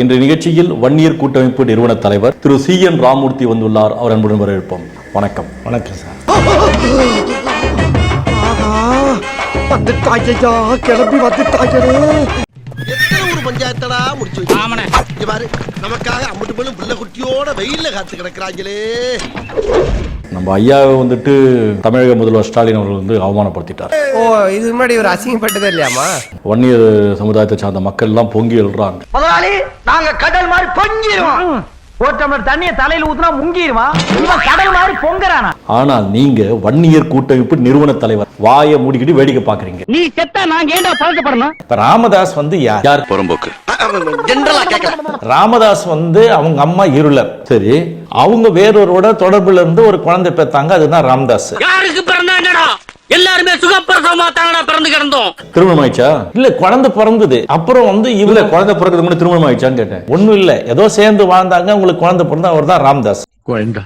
இன்றைய நிகழ்ச்சியில் வன்னியர் கூட்டமைப்பு நிறுவன தலைவர் திரு CN ராமமூர்த்தி வந்துள்ளார். அவர் அன்புடன் வரவேற்போம். வணக்கம். வணக்கம் சார். கிளம்பி வந்துட்டாங்க. பஞ்சாயத்தடா முடிச்சு பாரு, நமக்காக அம்மட்டு போலும் புள்ள குட்டியோட வெயில்ல காத்து கிடக்குறாங்களே. நம்ம ஐயாவை வந்துட்டு தமிழக முதல்வர் ஸ்டாலின் அவர்கள் வந்து அவமானப்படுத்திட்டார். ஓ, இது முன்னாடி ஒரு அசிங்கப்பட்டதே இல்லையாமா? வன்னியர் சமுதாயத்தை சார்ந்த மக்கள் எல்லாம் பொங்கி எழுறாங்க. முதலாளி, நாங்க கடல் மாதிரி பொங்கிடுவோம். ஒரு டம்ளர் தண்ணியை தலையில ஊத்துனா முங்கிடுவான். இவன் கடல் மாதிரி பொங்கறானா? ஆனால் நீங்க வன்னியர் கூட்டமைப்பு நிறுவன தலைவர் வாயை மூடிக்கிட்டு வேடிக்கை பாக்குறீங்க. நீ செத்தா நாங்க ஏன்டா பழக்கப்படணும்? இப்ப ராமதாஸ் வந்து யார்? புறம்போக்கு. ஜெனரலா கேட்கலாம். ராமதாஸ் வந்து அவங்க அம்மா இருளர். சரி, அவங்க வேறொருவோட தொடர்புல இருந்து ஒரு குழந்தை பெற்றாங்க. அதுதான் ராமதாஸ். யாருக்கு பிறந்தாங்கடா? எல்லாருமே சுகப்பிரசவமா தானடா பிறந்து கிடந்தோம். திருமணம் ஆயிடுச்சா? இல்ல, குழந்தை பிறந்தது. அப்புறம் வந்து இவங்க குழந்தை பிறகு முன்னாடி திருமணம் ஆயிடுச்சான்னு கேட்டேன். ஒண்ணும் இல்ல, ஏதோ சேர்ந்து வாழ்ந்தாங்க. உங்களுக்கு குழந்தை பிறந்தா அவர் தான் ராமதாஸ். கோயந்தா,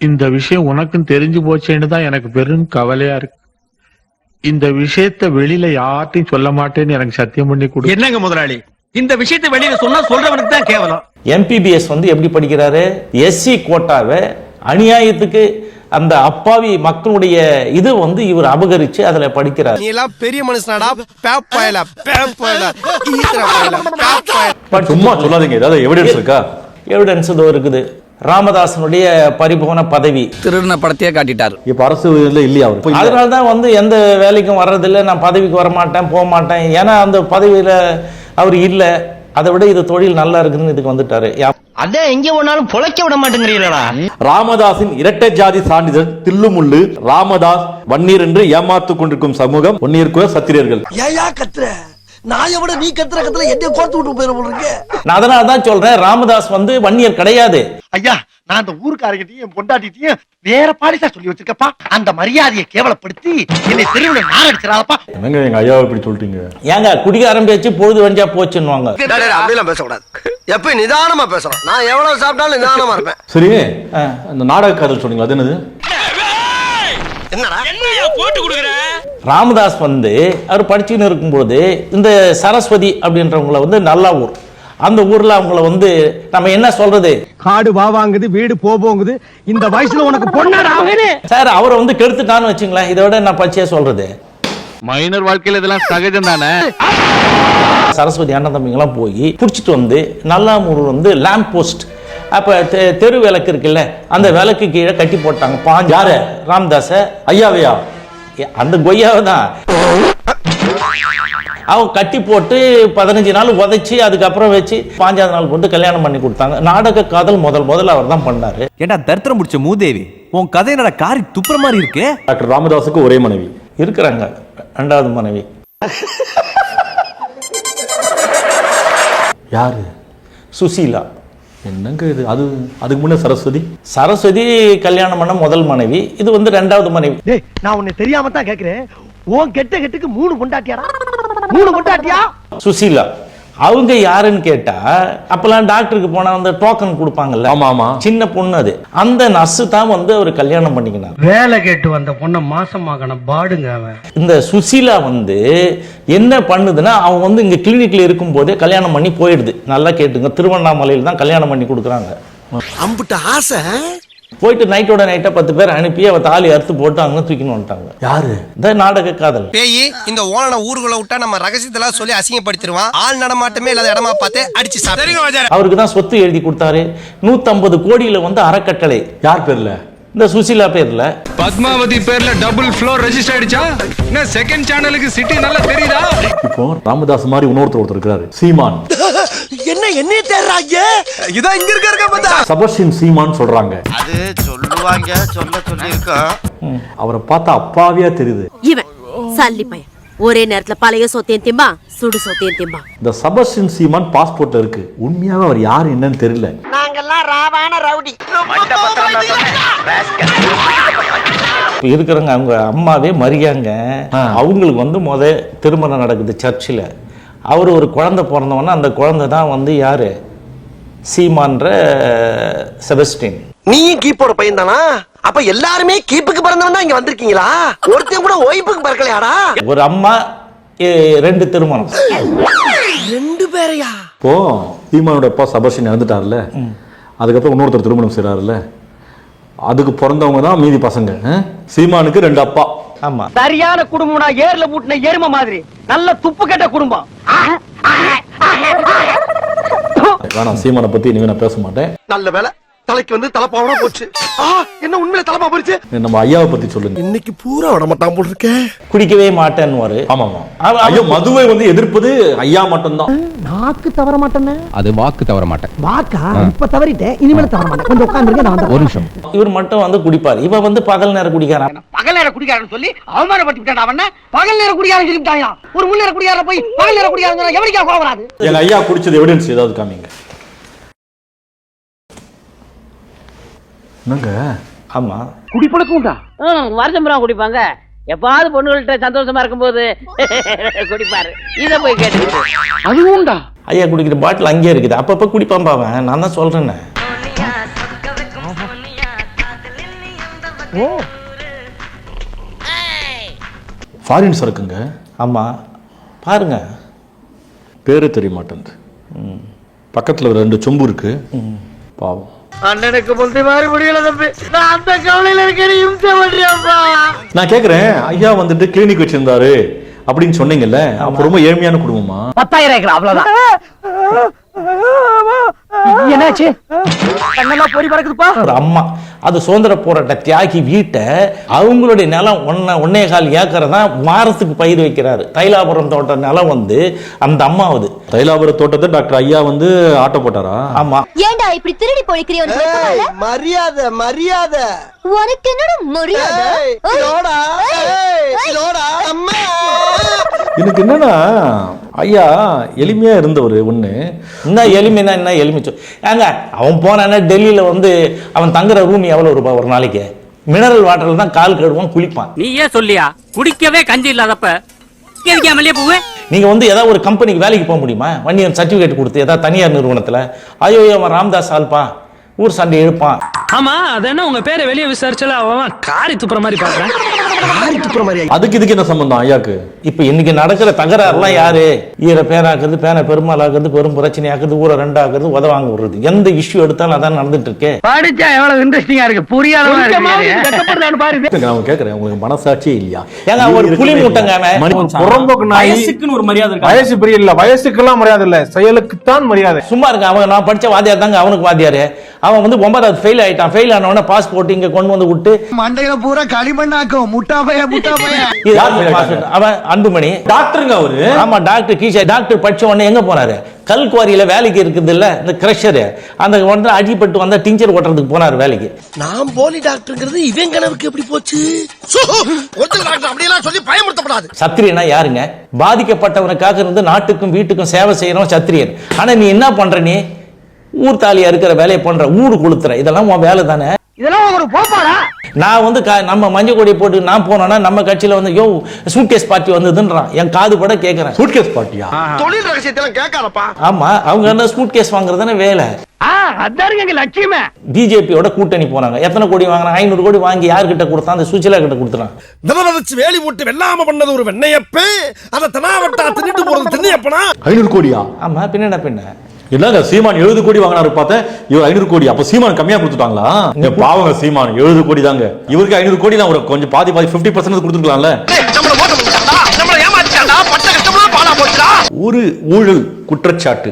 இந்த விஷயம் உனக்கும் தெரிஞ்சு போச்சேன்னு தான் எனக்கு பெரும் கவலையா இருக்கு. இந்த விஷயத்த வெளியில யார்ட்டையும் சொல்ல மாட்டேன்னு எனக்கு சத்தியம் பண்ணி கொடு. என்னங்க முதலாளி, இந்த விஷயத்தை வெளியில சொன்னா சொல்றவனுக்கு தான் கேவலம். MPBS வந்து எப்படி படிக்கிறாரு? SC கோட்டாவை அநியாயத்துக்கு அந்த அப்பாவி மக்களுடைய இது வந்து இவர் அபகரிச்சு அதுல படிக்கிறார். நீ எல்லாம் பெரிய மனுஷனாடா. சும்மா சொல்லாதீங்க, ஏதாவது எவிடன்ஸ் இருக்கா? எவிடன்ஸ் இதோ இருக்குது. ராமதாசனுடைய பரிபூர்ண பதவி திருடின படத்தையே காட்டிட்டார். இப்ப அரசு இல்லையா அவர்? அதனாலதான் வந்து எந்த வேலைக்கும் வர்றதில்லை. நான் பதவிக்கு வர மாட்டேன், போக மாட்டேன். ஏன்னா அந்த பதவியில அவர் இல்ல. அதை விட இது தொழில் நல்லா இருக்குன்னு இதுக்கு வந்துட்டாரு. அதான் எங்க ஒன்னாலும் பொழைக்க விட மாட்டேங்கிறீங்களா? ராமதாஸின் இரட்டை ஜாதி சான்றிதழ் தில்லுமுள்ளு. ராமதாஸ் வன்னியர் என்று ஏமாத்து கொண்டிருக்கும் சமூகம் வன்னியர் சத்திரியர்கள். ஏயா கத்துற? நான் எவ்வளவு நீ கத்துற கத்துல என்ன கோர்த்து விட்டு போயிருக்க? நான் அதனாலதான் சொல்றேன், ராமதாஸ் வந்து வன்னியர் கிடையாது. ஐயா, நான் அந்த ஊருக்காரங்கிட்டையும் பொண்டாட்டிட்டையும் வேற பாலிசா சொல்லி வச்சிருக்கப்பா. அந்த மரியாதையை கேவலப்படுத்தி என்னை தெருவுல நாரடிச்சிடாதப்பா. என்னங்க எங்க ஐயாவை இப்படி சொல்றீங்க? ஏங்க குடிகாரம் பேச்சு பொழுது வஞ்சா போச்சுன்னுவாங்க. அப்படிலாம் பேசக்கூடாது. எப்ப நிதானமா பேசலாம். நான் எவ்வளவு சாப்பிட்டாலும் நிதானமா இருப்பேன். சரி, அந்த நாடக காதல் சொன்னீங்க, அது என்னது? என்னடா போட்டு கொடுக்குற? ராமதாஸ் வந்து அவர் படிச்சுன்னு இருக்கும்போது இந்த சரஸ்வதி அப்படின்றவங்களை வந்து நல்ல ஊர். அந்த ஊர்ல அவங்கள வந்து நம்ம என்ன சொல்றது, காடு வாங்குது, வீடு போகுது. இந்த வயசுல உனக்கு பொண்ணாடா சார் அவரை வந்து கெடுத்துட்டான்னு வச்சுங்களேன். இதோட நான் பச்சையா சொல்றது, மைனர் வாழ்க்கையில இதெல்லாம் சகஜம் தானே. சரஸ்வதி அண்ணன் தம்பிங்கெல்லாம் போய் புடிச்சிட்டு வந்து நல்லாமூர் வந்து லேம்ப் போஸ்ட், அப்ப தெரு விளக்கு இருக்குல்ல, அந்த விளக்கு கீழே கட்டி போட்டாங்க. யாரு? ராமதாஸ ஐயாவையா? அந்த கொய்யாவை தான் அவங்க கட்டி போட்டு 15 நாள் உதைச்சி அதுக்கப்புறம் வச்சு 5ஆவது நாள் போட்டு கல்யாணம் பண்ணி கொடுத்தாங்க. நாடக காதல் முதல்ல அவர் தான் பண்ணாரு. ஏண்டா தரித்திரம் முடிச்ச மூதேவி, உன் கதை என்னடா காரி துப்புற மாதிரி இருக்கு. டாக்டர் ராமதாஸுக்கு ஒரே மனைவி இருக்கிறாங்க, 2வது மனைவி யாரு? சுசீலா. என்னங்க இது? அதுக்கு முன்ன சரஸ்வதி கல்யாணம் பண்ண முதல் மனைவி. இது வந்து 2வது மனைவி. நான் உன்னை தெரியாம தான் கேக்குறேன். உன் கெட்டுக்கு 3 பொண்டாட்டியாடா? 3 பொண்டாட்டியா? சுசீலா அவங்க யாருன்னு கேட்டா, அப்பெல்லாம் டாக்டருக்கு போனா வந்து டோக்கன் கொடுப்பாங்கல்ல. ஆமா, சின்ன பொண்ணு அது. அந்த நர்ஸ் தான் வந்து அவர் கல்யாணம் பண்ணிக்கினார். வேலை கேட்டு வந்த பொண்ணை மாசமாகணும் பாடுங்க அவன். இந்த சுசீலா வந்து என்ன பண்ணுதுன்னா, அவங்க வந்து இங்க கிளினிக்ல இருக்கும் போதே கல்யாணம் பண்ணி போயிடுது. நல்லா கேட்டுங்க, திருவண்ணாமலையில் தான் கல்யாணம் பண்ணி கொடுக்குறாங்க. அம்புட்ட ஆசை போயிட்டு நைட்டோட நைட்டா 10 பேர் அனுப்பி அவ தாலி அறுத்து போட்டு அங்க தூக்கின்னு வந்துட்டாங்க. யாரு? இந்த நாடக காதல் பேய். இந்த ஓனனை ஊருக்குள்ள விட்டா நம்ம ரகசியத்தெல்லாம் சொல்லி அசிங்கப்படுத்திடுவான். ஆள் நடமாட்டமே இல்லாத இடமா பார்த்து அடிச்சு சாப்பிடுங்க. அவருக்கு தான் சொத்து எழுதி கொடுத்தாரு. 150 கோடியில வந்து அறக்கட்டளை. யார் பேர்ல? இந்த சுசீலா பேர்ல. பத்மாவதி பேர்ல டபுள் ஃப்ளோர் ரெஜிஸ்டர் ஆயிடுச்சா? என்ன செகண்ட் சேனலுக்கு சிட்டி நல்லா தெரியுதா? இப்போ ராமதாஸ் மாதிரி ஒருத்தர் இருக்காரு, சீமான். என்னைய தேடுறாங்க? இதோ இங்க இருக்க பார்த்தா சபர்ஷின் சீமான் சொல்றாங்க. அது சொல்லுவாங்க, சொல்லி இருக்கோம். அவரை பார்த்தா அப்பாவியா தெரியுது. இவன் சல்லி பையன் ஒரே நேரத்துல பழைய சொத்தையும் திம்பா, சுடு சொத்தையும் திம்பா. இந்த சபர்ஷின் சீமான் பாஸ்போர்ட்ல இருக்கு. உண்மையாவே அவர் யாரு என்னன்னு தெரியல. நாங்கெல்லாம் ராவான ரவுடி. இருக்கிறவங்க அவங்க அம்மாவே மரியாங்க. அவங்களுக்கு வந்து திருமணம் நடக்குது சர்ச்சில். அவர் ஒரு குழந்தை பிறந்தவொன்னா அந்த குழந்தை தான் வந்து யாரு? சீமான்ற செபஸ்டின். நீயும் கீப்போட பையன் தானா? அப்ப எல்லாருமே கீப்புக்கு பிறந்தவன் தான் இங்க வந்திருக்கீங்களா? ஒருத்தன் கூட ஒய்ஃபுக்கு பிறக்கலையாடா? ஒரு அம்மா 2 திருமணம். 2 பேரையா? இப்போ சீமானோட அப்பா சபர்ஷன் இறந்துட்டார்ல, அதுக்கப்புறம் இன்னொருத்தர் திருமணம் செய்றாருல்ல, அதுக்கு பிறந்தவங்க தான் மீதி பசங்க. சீமானுக்கு 2 அப்பா. ஆமா, சரியான குடும்பம்னா ஏர்ல பூட்டின எருமை மாதிரி நல்ல துப்பு கெட்ட குடும்பம். வேணாம், சீமானை பத்தி இனிமே நான் பேச மாட்டேன். நல்ல வேலை தலைக்கு வந்து தலைப்பாவனா போச்சு. என்ன உண்மையில தலைப்பா போச்சு? நம்ம ஐயாவை பத்தி சொல்லுங்க. இன்னைக்கு பூரா விட மாட்டான் போல் இருக்கேன். குடிக்கவே மாட்டேன்னு. ஆமாமா, ஐயோ மதுவை வந்து எதிர்ப்பது ஐயா மட்டும்தான். நாக்கு தவற மாட்டேன்னு. அது வாக்கு தவற மாட்டேன். வாக்கா இப்ப தவறிட்டேன், இனிமேல தவற மாட்டேன். கொஞ்சம் உட்கார்ந்துருங்க, நான் வந்து ஒரு நிமிஷம். இவர் மட்டும் வந்து குடிப்பார். இவ வந்து பகல் நேரம் குடிக்காரன். பகல் நேரம் குடிக்காரன்னு சொல்லி அவமானப்பட்டு விட்டான். அவன் பகல் நேரம் குடிக்காரன்னு சொல்லிட்டாயா? ஒரு முன் நேரம் குடிக்கார போய் பகல் நேரம் குடிக்காரங்க எவனிக்கா கோவம் வராது? எங்க ஐயா குடிச்சது எவிடன்ஸ் ஏதாவது காமிங்க. என்னங்க? ஆமா, குடிப்பழக்கம் உண்டா? வருஷம் பூரா குடிப்பாங்க. எப்பாவது பொண்ணுகள்கிட்ட சந்தோஷமா இருக்கும்போது குடிப்பாரு. இத போய் கேட்டுக்கிட்டு அது உண்டா? ஐயா குடிக்கிற பாட்டில் அங்கேயே இருக்குது. அப்பப்ப குடிப்பான் பாவன். நான் தான் சொல்றேன். ஃபாரின் சரக்குங்க. ஆமா, பாருங்க. பேரு தெரிய மாட்டேங்குது. பக்கத்துல 2 சொம்பு இருக்கு. பாவம். அண்ணனுக்கு முந்தி மாறி முடியல தம்பி. நான் அந்த கவலையில இருக்கேன். நான் கேக்குறேன், ஐயா வந்துட்டு கிளினிக் வச்சிருந்தாரு அப்படின்னு சொன்னீங்கல்ல, அப்ப ரொம்ப ஏழ்மையான குடும்பமா? 10,000 ஏக்கர் அவ்வளவுதான். என்னாச்சு? கண்ணெல்லாம் பொறி பறக்குதுப்பா. ஒரு அம்மா, அது சுதந்திர போராட்ட தியாகி வீட்டை அவங்களுடைய நிலம் 1.25 ஏக்கரை தான் வாரத்துக்கு பயிர் வைக்கிறாரு. தைலாபுரம் தோட்ட நிலம் வந்து அந்த அம்மாவது. தைலாபுர தோட்டத்தை டாக்டர் ஐயா வந்து ஆட்டோ போட்டாரா? ஆமா. ஏண்டா இப்படி திருடி பொழிக்கிறியோ? மரியாதை மரியாதை. உனக்கு என்னோட மரியாதை? அம்மா எனக்கு என்னன்னா, ஐயா எளிமையா இருந்தவர் ஒண்ணு. என்ன எளிமைனா என்ன எளிமை? ஏங்க, அவன் போனானே டெல்லியில வந்து அவன் தங்குற ரூம் எவ்வளவு ரூபாய் ஒரு நாளைக்கு? மினரல் வாட்டர்ல தான் கால் கழுவான், குளிப்பான். நீ ஏன் சொல்லியா? குடிக்கவே கஞ்சி இல்லாதப்ப எதுக்காமலே போவே? நீங்க வந்து ஏதாவது ஒரு கம்பெனிக்கு வேலைக்கு போக முடியுமா? வண்டியன் சர்டிபிகேட் கொடுத்து ஏதாவது தனியார் நிறுவனத்துல? ஐயோ, அவன் ராம்தாஸ் ஆல்பா ஊர் சண்டை எழுப்பான். ஆமா, அது என்ன உங்க பேரை வெளியே விசாரிச்சல அவன் காரி துப்புற மாதிரி பாக்குறேன். காரி துப்புற மாதிரி. அதுக்கு இதுக்கு என்ன சம்பந்தம் ஐயாக்கு? இப்ப இன்னைக்கு நடக்கிற தகராறுலாம் யாரு? ஈர பேனாக்குறது, பேனை பெருமாள் ஆக்குறது, பெரும் பிரச்சனை ஆக்குறது, ஊரை 2 ஆக்குறது, உதவாங்க விடுறது. எந்த இஷ்யூ எடுத்தாலும் அதான் நடந்துட்டு இருக்கு. படிச்சா எவ்வளவு இன்ட்ரெஸ்டிங்கா இருக்கு. புரியாத பாரு. நான் கேக்குறேன், உங்களுக்கு மனசாட்சியே இல்லையா? ஏங்க, ஒரு புலி மூட்டைங்க வயசுக்குன்னு ஒரு மரியாதை இருக்கு. வயசு பெரிய இல்ல, வயசுக்கெல்லாம் மரியாதை இல்ல, செயலுக்குத்தான் மரியாதை. சும்மா இருக்க. அவன் நான் படிச்ச வாத்தியார் தாங்க அவனுக்கு வாத்தியாரு. அவன் வந்து 9வது ஃபெயில் ஆயிட்டான். ஃபெயில் ஆனவன பாஸ்போர்ட் இங்க கொண்டு வந்து விட்டு மண்டையில பூரா களிமண்ணாக்கும். முட்டா பைய. அவன் அன்புமணி டாக்டருங்க அவரு. ஆமா, டாக்டர் கீஷா. டாக்டர் படிச்ச உடனே எங்க போனாரு? கல்குவாரியில வேலைக்கு இருக்குது இல்ல, இந்த கிரஷர், அந்த வந்து அடிபட்டு வந்தா டிஞ்சர் ஓட்டுறதுக்கு போனாரு வேலைக்கு. நான் போலி டாக்டர்ங்கிறது இவன் கனவுக்கு எப்படி போச்சு? அப்படியெல்லாம் சொல்லி பயமுறுத்தப்படாது. சத்திரியனா யாருங்க? பாதிக்கப்பட்டவனுக்காக இருந்து நாட்டுக்கும் வீட்டுக்கும் சேவை செய்யறோம் சத்திரியன். ஆனா நீ என்ன பண்ற? நீ ஊர் தாலியா இருக்கிற வேலையை பண்ற, ஊரு கொளுத்துற. இதெல்லாம் உன் வேலை தானே? இதெல்லாம் ஒரு போப்பாடா. நான் வந்து நம்ம மஞ்சள் கொடி போட்டு நான் போனேன்னா நம்ம கட்சியில வந்து யோ சூட்கேஸ் பார்ட்டி வந்ததுன்றான். என் காது பட கேட்கறேன். சூட்கேஸ் பார்ட்டியா? தொழில் ரகசியத்தெல்லாம் கேட்காதப்பா. ஆமா, அவங்க என்ன சூட்கேஸ் வாங்குறதுன்னு வேலை. அதாருங்க எங்க லட்சியமே. பிஜேபியோட கூட்டணி போனாங்க. எத்தனை கோடி வாங்கினா? 500 கோடி வாங்கி யார்கிட்ட கொடுத்தான்? அந்த சுச்சிலா கிட்ட கொடுத்துறான். விவரச்சு வேலி போட்டு வெள்ளாம பண்ணது ஒரு வெண்ணையப்ப, அத தனாவட்டா தின்னுட்டு போறது திண்ணையப்பனா. 500 கோடியா? ஆமா, பின்ன இல்லங்க, சீமான் 70 கோடி வாங்கினாரு பார்த்தேன். இவர் 500 கோடி. அப்ப சீமான் கம்மியா கொடுத்துட்டாங்களா? பாவங்க சீமான் 70 கோடி தாங்க. இவருக்கு 500 கோடி தான். ஒரு கொஞ்சம் பாதி 50% கொடுத்துருக்கலாம்ல. ஒரு ஊழல் குற்றச்சாட்டு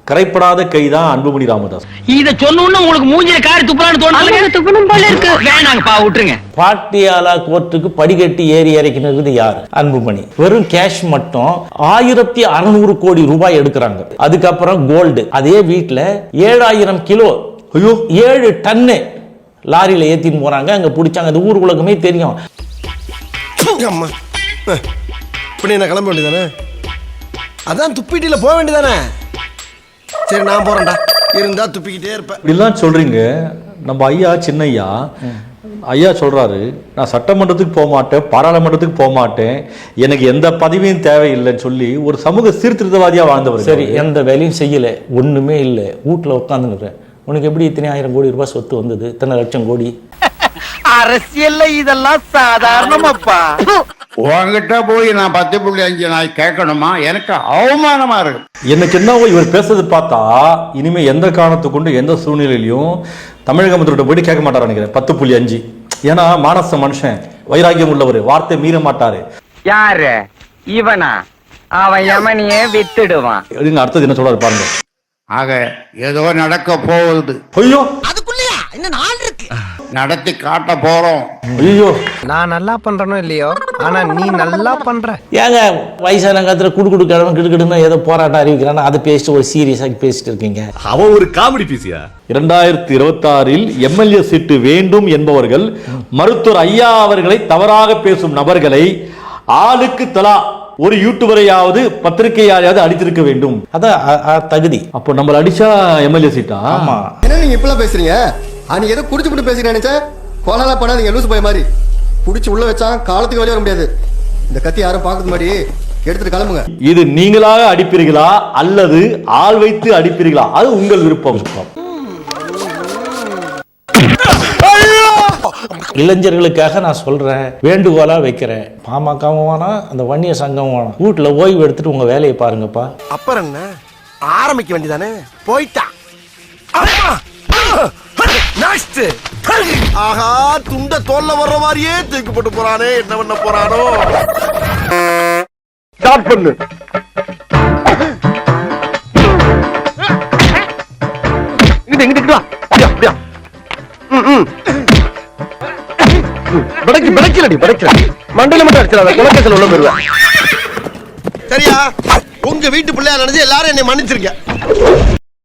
கரைப்படாத கைதான் அன்புமணி ராமதாஸ். இத சொன்ன உங்களுக்கு மூஞ்சில காரி துப்புறான்னு தோணுது. துப்பணும் போல இருக்கு. வேணாங்கப்பா, விட்டுருங்க. பாட்டியாலா கோர்ட்டுக்கு படிக்கட்டி ஏறி இறக்கினது யார்? அன்புமணி. வெறும் கேஷ் மட்டும் 1600 கோடி ரூபாய் எடுக்கிறாங்க. அதுக்கப்புறம் கோல்டு. அதே வீட்டுல 7000 கிலோ, 7 டன்னு லாரியில ஏத்தின்னு போறாங்க. அங்க பிடிச்சாங்க. அது ஊர் உலகமே தெரியும். இப்படி என்ன கிளம்ப வேண்டியதானே? அதான் துப்பிட்டில போக வேண்டியதானே? சரி, நான் போறேன்டா. இருந்தா துப்பிக்கிட்டே இருப்பேன். இப்படிலாம் சொல்றீங்க. நம்ம ஐயா சின்ன ஐயா சொல்றாரு, நான் சட்டமன்றத்துக்கு போக மாட்டேன், பாராளுமன்றத்துக்கு போக மாட்டேன், எனக்கு எந்த பதவியும் தேவையில்லைன்னு சொல்லி ஒரு சமூக சீர்திருத்தவாதியா வாழ்ந்தவர். சரி, எந்த வேலையும் செய்யல, ஒண்ணுமே இல்லை, வீட்டுல உட்காந்துன்னு. உனக்கு எப்படி இத்தனை 1000 கோடி ரூபாய் சொத்து வந்தது? இத்தனை லட்சம் கோடி? அரசியல்ல இதெல்லாம் சாதாரணமாப்பா. உங்ககிட்ட போய் நான் 10.5 நாய் கேட்கணுமா? எனக்கு அவமானமா இருக்கு. எனக்கு என்னவோ இவர் பேசுறது பார்த்தா இனிமே எந்த காரணத்தை கொண்டு எந்த சூழ்நிலையிலையும் தமிழக முதல்வர்கிட்ட போயிட்டு கேட்க மாட்டாரு நினைக்கிறேன் 10.5. ஏன்னா மானச மனுஷன், வைராக்கியம் உள்ளவர், வார்த்தை மீற மாட்டாரு. யாரு இவனா? அவன் யமனியே வித்துடுவான். அடுத்தது என்ன சொல்றாரு பாருங்க. ஆக ஏதோ நடக்க போகுது. ஐயோ, அதுக்குள்ளயா இன்னும் நாள் இருக்கு. நடத்தி காட்ட போறோம். ஐயோ, நான் நல்லா பண்றனோ இல்லையோ, ஆனா நீ நல்லா பண்ற. ஏங்க வயசான காலத்துல குடு கிழமை கிடுக்கிடுன்னு ஏதோ போராட்டம் அறிவிக்கிறான்னா அதை பேசிட்டு ஒரு சீரியஸாக பேசிட்டு இருக்கீங்க. அவன் ஒரு காமெடி பீஸியா. 2026 எம்எல்ஏ சீட்டு வேண்டும் என்பவர்கள் மருத்துவர் ஐயா அவர்களை தவறாக பேசும் நபர்களை ஆளுக்கு தலா ஒரு யூடியூபரையாவது பத்திரிகையாவது அடித்திருக்க வேண்டும். அதான் தகுதி. அப்போ நம்மள அடிச்சா எம்எல்ஏ சீட்டா? ஆமா. என்ன நீங்க இப்பெல்லாம் பேசுறீங்க? நீ ஏதோ குடிச்சு போட்டு பேசுறீங்க நினைச்சா கோலாலா பண்ணாதீங்க. லூசு போய் மாதிரி குடிச்சு உள்ள வச்சா காலத்துக்கு வெளியே வர முடியாது. இந்த கத்தி யாரும் பார்க்கறது மாதிரி எடுத்துட்டு கிளம்புங்க. இது நீங்களாக அடிப்பீர்களா அல்லது ஆள் வைத்து அடிப்பீர்களா? அது உங்கள் விருப்பம். இளைஞர்களுக்காக நான் சொல்றேன், வேண்டுகோளா வைக்கிறேன். பாமகவும் வேணாம், அந்த வன்னிய சங்கம் வேணாம். வீட்டுல ஓய்வு எடுத்துட்டு உங்க வேலையை பாருங்கப்பா. அப்புறம் என்ன ஆரம்பிக்க வேண்டியதானே? போயிட்டா. ஆஹா, துண்ட தோல்ல வர்ற மாதிரியே தூக்கி போட்டு போறானே, என்ன பண்ண போறானோ? ஸ்டார்ட் பண்ணு. இங்கிட்டு வா. அப்படியா? படைக்கலடி மண்டையில மட்டும் அடிச்சிடாத, குலக்கேசல் உள்ள போயிருவேன். சரியா? உங்க வீட்டு பிள்ளையா நினைச்சு எல்லாரும் என்னை மன்னிச்சிருக்க.